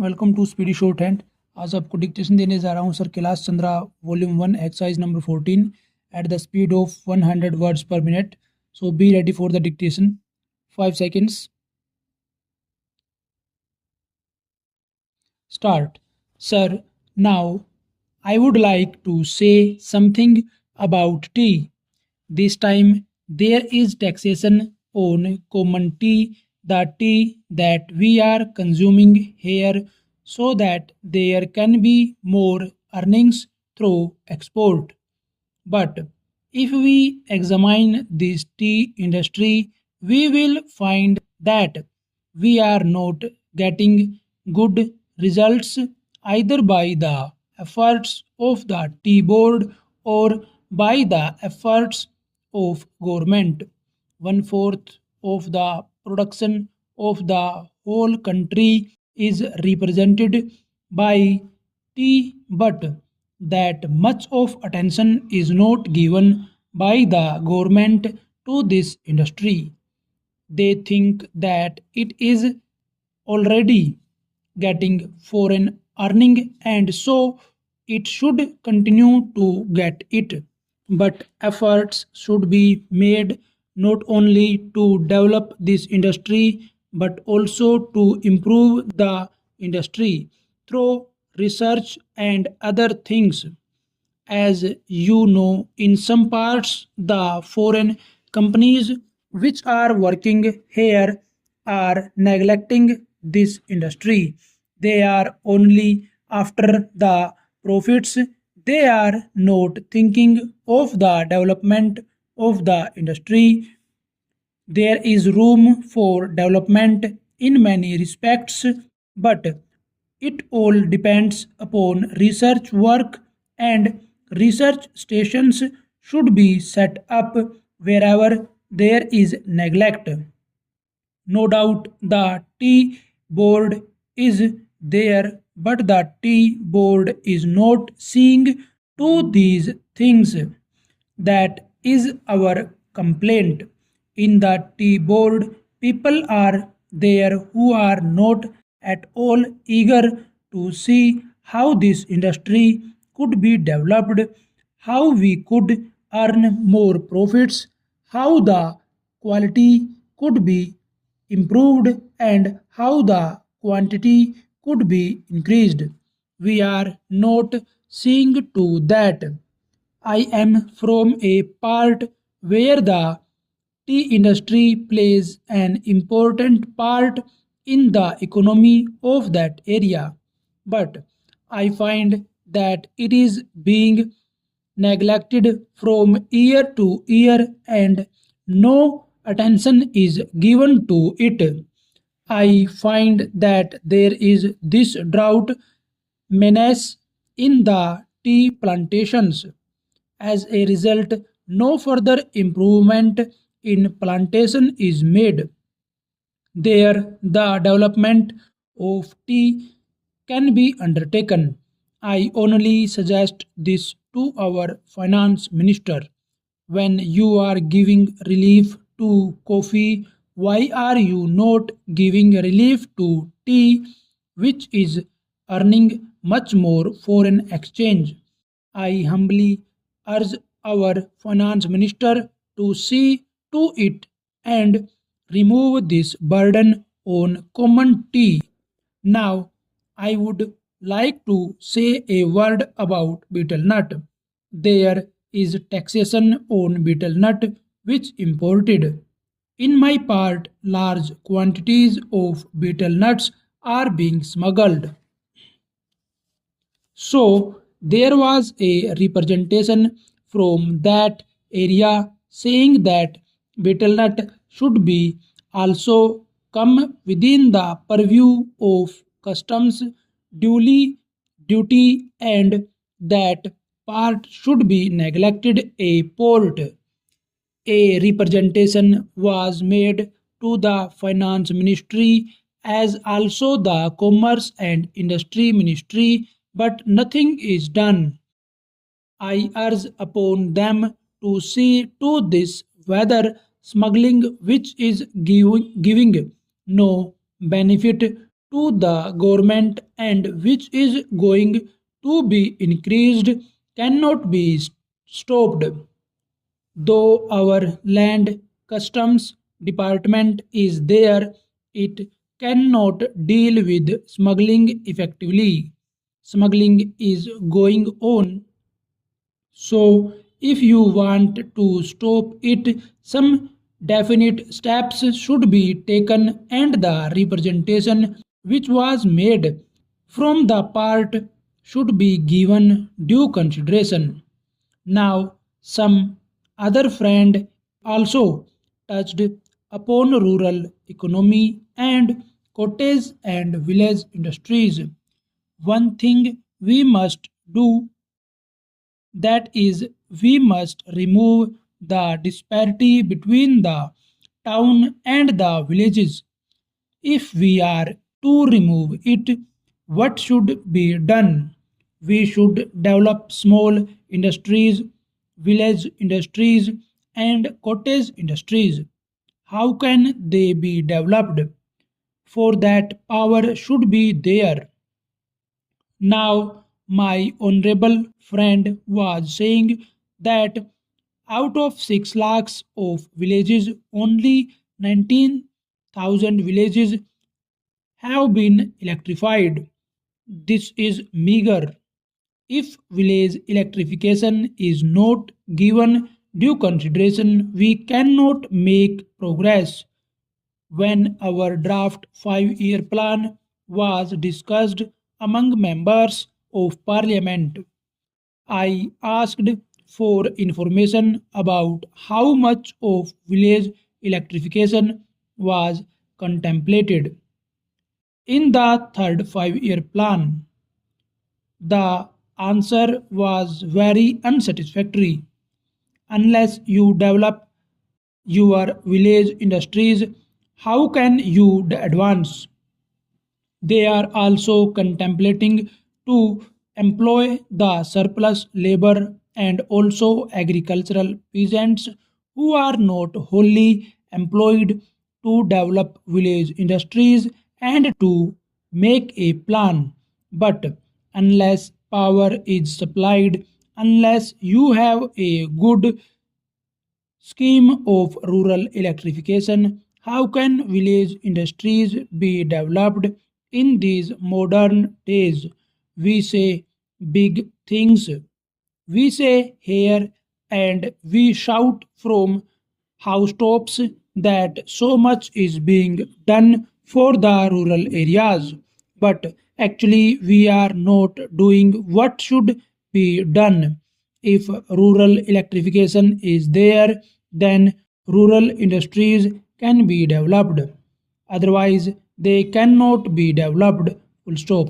Welcome to speedy shorthand. आज आपको dictation देने जा रहा हूँ sir Kailash Chandra volume 1 exercise number 14 at the speed of 100 words per minute. So be ready for the dictation. 5 seconds. Start. Sir, now I would like to say something about tea. This time there is taxation on common tea, the tea that we are consuming here, so that there can be more earnings through export. But if we examine this tea industry, we will find that we are not getting good results either by the efforts of the tea board or by the efforts of government. One fourth of the production of the whole country is represented by tea, but that much of attention is not given by the government to this industry. They think that it is already getting foreign earning and so it should continue to get it. But efforts should be made not only to develop this industry but also to improve the industry through research and other things. As you know, in some parts, the foreign companies which are working here are neglecting this industry. They are only after the profits. They are not thinking of the development of the industry. There is room for development in many respects, but it all depends upon research work, and research stations should be set up wherever there is neglect. No doubt the tea board is there, but the tea board is not seeing to these things. That is our complaint. In the tea board, people are there who are not at all eager to see how this industry could be developed, how we could earn more profits, how the quality could be improved, and how the quantity could be increased. We are not seeing to that. I am from a part where the tea industry plays an important part in the economy of that area, but I find that it is being neglected from year to year and no attention is given to it. I find that there is this drought menace in the tea plantations. As a result, no further improvement in plantation is made. There, the development of tea can be undertaken. I only suggest this to our finance minister. When you are giving relief to coffee, why are you not giving relief to tea, which is earning much more foreign exchange? I humbly urge our finance minister to see to it and remove this burden on common tea. Now, I would like to say a word about betel nut. There is taxation on betel nut which imported. In my part, large quantities of betel nuts are being smuggled. So there was a representation from that area saying that betel nut should be also come within the purview of customs duty and that part should be neglected a port. A representation was made to the finance ministry as also the commerce and industry ministry, but nothing is done. I urge upon them to see to this whether smuggling which is giving no benefit to the government and which is going to be increased cannot be stopped. Though our land customs department is there, it cannot deal with smuggling effectively. Smuggling is going on. So, if you want to stop it, some definite steps should be taken, and the representation which was made from the part should be given due consideration. Now, some other friend also touched upon rural economy and cottage and village industries. One thing we must do, that is, we must remove the disparity between the town and the villages. If we are to remove it, what should be done? We should develop small industries, village industries, and cottage industries. How can they be developed? For that, power should be there. Now, my honorable friend was saying that out of 6 lakhs of villages, only 19,000 villages have been electrified. This is meager. If village electrification is not given due consideration, we cannot make progress. When our draft 5-year plan was discussed among members of parliament, I asked for information about how much of village electrification was contemplated in the third 5-year plan. The answer was very unsatisfactory. Unless you develop your village industries, how can you advance? They are also contemplating to employ the surplus labor and also agricultural peasants who are not wholly employed to develop village industries and to make a plan. But unless power is supplied, unless you have a good scheme of rural electrification, how can village industries be developed in these modern days? We say big things. We say here and we shout from housetops that so much is being done for the rural areas. But actually, we are not doing what should be done. If rural electrification is there, then rural industries can be developed. Otherwise, they cannot be developed. Full stop.